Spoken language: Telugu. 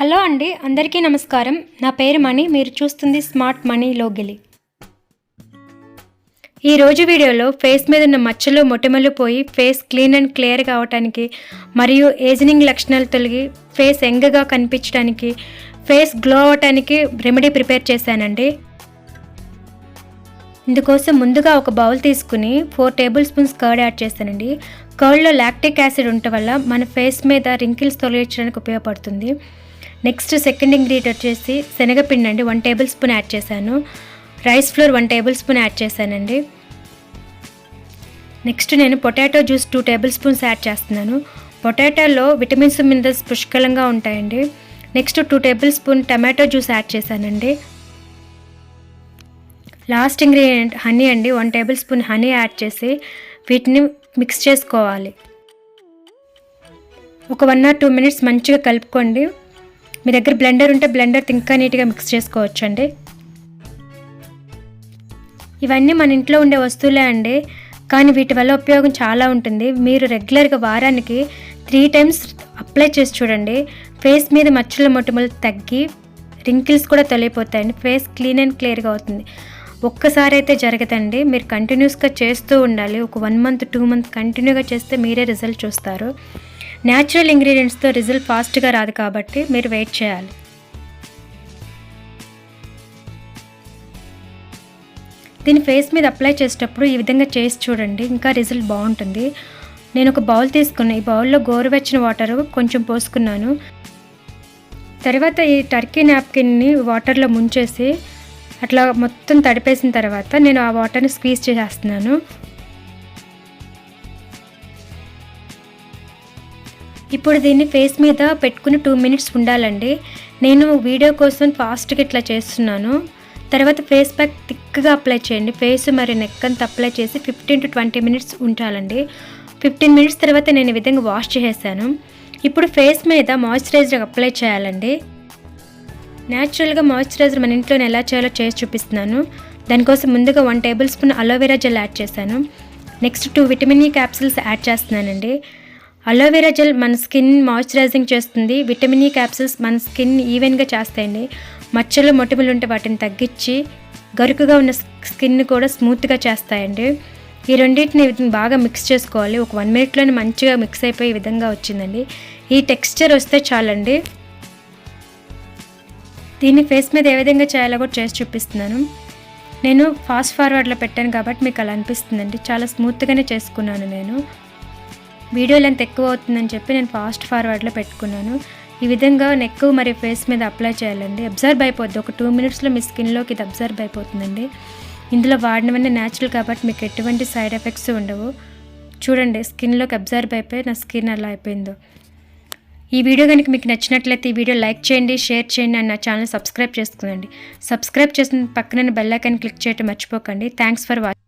హలో అండి, అందరికీ నమస్కారం. నా పేరు మణి. మీరు చూస్తుంది స్మార్ట్ మనీ లోగిలి. ఈరోజు వీడియోలో ఫేస్ మీద ఉన్న మచ్చలు మొటిమలు పోయి ఫేస్ క్లీన్ అండ్ క్లియర్గా అవడానికి మరియు ఏజింగ్ లక్షణాలు తొలగి ఫేస్ యంగ్గా కనిపించడానికి ఫేస్ గ్లో అవడానికి రెమెడీ ప్రిపేర్ చేశానండి. ఇందుకోసం ముందుగా ఒక బౌల్ తీసుకుని 4 టేబుల్ స్పూన్స్ కర్డ్ యాడ్ చేశానండి. కర్డ్లో లాక్టిక్ యాసిడ్ ఉండటం వల్ల మన ఫేస్ మీద రింకిల్స్ తొలగించడానికి ఉపయోగపడుతుంది. నెక్స్ట్ సెకండ్ ఇంగ్రీడియంట్ వచ్చేసి శనగపిండి అండి, 1 టేబుల్ స్పూన్ యాడ్ చేశాను. Rice flour 1 table spoon add చేశానండి. నెక్స్ట్ నేను potato juice 2 table spoons add చేస్తున్నాను. పొటాటోలో విటమిన్స్ మినరల్స్ పుష్కలంగా ఉంటాయండి. Next 2 table spoon tomato juice add చేశానండి. లాస్ట్ ఇంగ్రీడియంట్ హనీ అండి, 1 టేబుల్ స్పూన్ హనీ యాడ్ చేసి వీటిని మిక్స్ చేసుకోవాలి. ఒక 1 or 2 మినిట్స్ మంచిగా కలుపుకోండి. మీ దగ్గర బ్లెండర్ ఉంటే బ్లెండర్ ఇంకా నీట్గా మిక్స్ చేసుకోవచ్చండి. ఇవన్నీ మన ఇంట్లో ఉండే వస్తువులే అండి, కానీ వీటి వల్ల ఉపయోగం చాలా ఉంటుంది. మీరు రెగ్యులర్గా వారానికి 3 times అప్లై చేసి చూడండి. ఫేస్ మీద మచ్చల మొటిమలు తగ్గి రింకిల్స్ కూడా తొలగిపోతాయండి. ఫేస్ క్లీన్ అండ్ క్లియర్గా అవుతుంది. ఒక్కసారి అయితే జరగదండి, మీరు కంటిన్యూస్గా చేస్తూ ఉండాలి. ఒక 1 month 2 months కంటిన్యూగా చేస్తే మీరే రిజల్ట్ చూస్తారు. న్యాచురల్ ఇంగ్రీడియంట్స్తో రిజల్ట్ ఫాస్ట్గా రాదు కాబట్టి మీరు వెయిట్ చేయాలి. దీని ఫేస్ మీద అప్లై చేసేటప్పుడు ఈ విధంగా చేసి చూడండి, ఇంకా రిజల్ట్ బాగుంటుంది. నేను ఒక బౌల్ తీసుకున్నాను. ఈ బౌల్లో గోరువెచ్చని వాటర్ కొంచెం పోసుకున్నాను. తర్వాత ఈ టర్కీ నాప్కిన్ని వాటర్లో ముంచేసి అట్లా మొత్తం తడిపేసిన తర్వాత నేను ఆ వాటర్ని స్క్వీజ్ చేసేస్తున్నాను. ఇప్పుడు దీన్ని ఫేస్ మీద పెట్టుకుని 2 minutes ఉండాలండి. నేను వీడియో కోసం ఫాస్ట్గా ఇట్లా చేస్తున్నాను. తర్వాత ఫేస్ ప్యాక్ థిక్గా అప్లై చేయండి. ఫేస్ మరి నెక్ అంతా అప్లై చేసి 15 to 20 minutes ఉంచాలండి. 15 minutes తర్వాత నేను ఈ విధంగా వాష్ చేసేసాను. ఇప్పుడు ఫేస్ మీద మాయిశ్చరైజర్ అప్లై చేయాలండి. న్యాచురల్గా మాయిశ్చరైజర్ మన ఇంట్లో ఎలా చేయాలో చేసి చూపిస్తున్నాను. దానికోసం ముందుగా 1 tablespoon aloe vera gel add చేశాను. Next 2 vitamin E capsules add చేస్తున్నానండి. అలోవెరా జెల్ మన స్కిన్ మాయిశ్చరైజింగ్ చేస్తుంది. విటమిన్ ఈ క్యాప్సిల్స్ మన స్కిన్ ఈవెన్గా చేస్తాయండి. మచ్చలు మొటిమలు ఉంటే వాటిని తగ్గించి గరుకుగా ఉన్న స్కిన్ కూడా స్మూత్గా చేస్తాయండి. ఈ రెండింటిని బాగా మిక్స్ చేసుకోవాలి. ఒక 1 minute మంచిగా మిక్స్ అయిపోయి ఈ విధంగా వచ్చిందండి. ఈ టెక్స్చర్ వస్తే చాలండి. దీన్ని ఫేస్ మీద ఏ విధంగా చేయాలో కూడా చేసి చూపిస్తున్నాను. నేను ఫాస్ట్ ఫార్వర్డ్లో పెట్టాను కాబట్టి మీకు అలా అనిపిస్తుందండి. చాలా స్మూత్గానే చేసుకున్నాను. నేను వీడియో లెంత్ ఎక్కువ అవుతుందని చెప్పి నేను ఫాస్ట్ ఫార్వర్డ్లో పెట్టుకున్నాను. ఈ విధంగా నెక్ మరియు ఫేస్ మీద అప్లై చేయాలండి. అబ్జర్వ్ అయిపోద్ది. ఒక 2 minutesలో మీ స్కిన్లోకి ఇది అబ్జర్వ్ అయిపోతుందండి. ఇందులో వాడినవన్నీ న్యాచురల్ కాబట్టి మీకు ఎటువంటి సైడ్ ఎఫెక్ట్స్ ఉండవు. చూడండి, స్కిన్లోకి అబ్జర్వ్ అయిపోయి నా స్కిన్ అలా అయిపోయిందో. ఈ వీడియో కనుక మీకు నచ్చినట్లయితే ఈ వీడియో లైక్ చేయండి, షేర్ చేయండి, అండ్ నా ఛానల్ సబ్స్క్రైబ్ చేసుకోండి. సబ్స్క్రైబ్ చేసిన పక్కన బెల్ ఐకాన్ క్లిక్ చేయడం మర్చిపోకండి. Thanks for watching.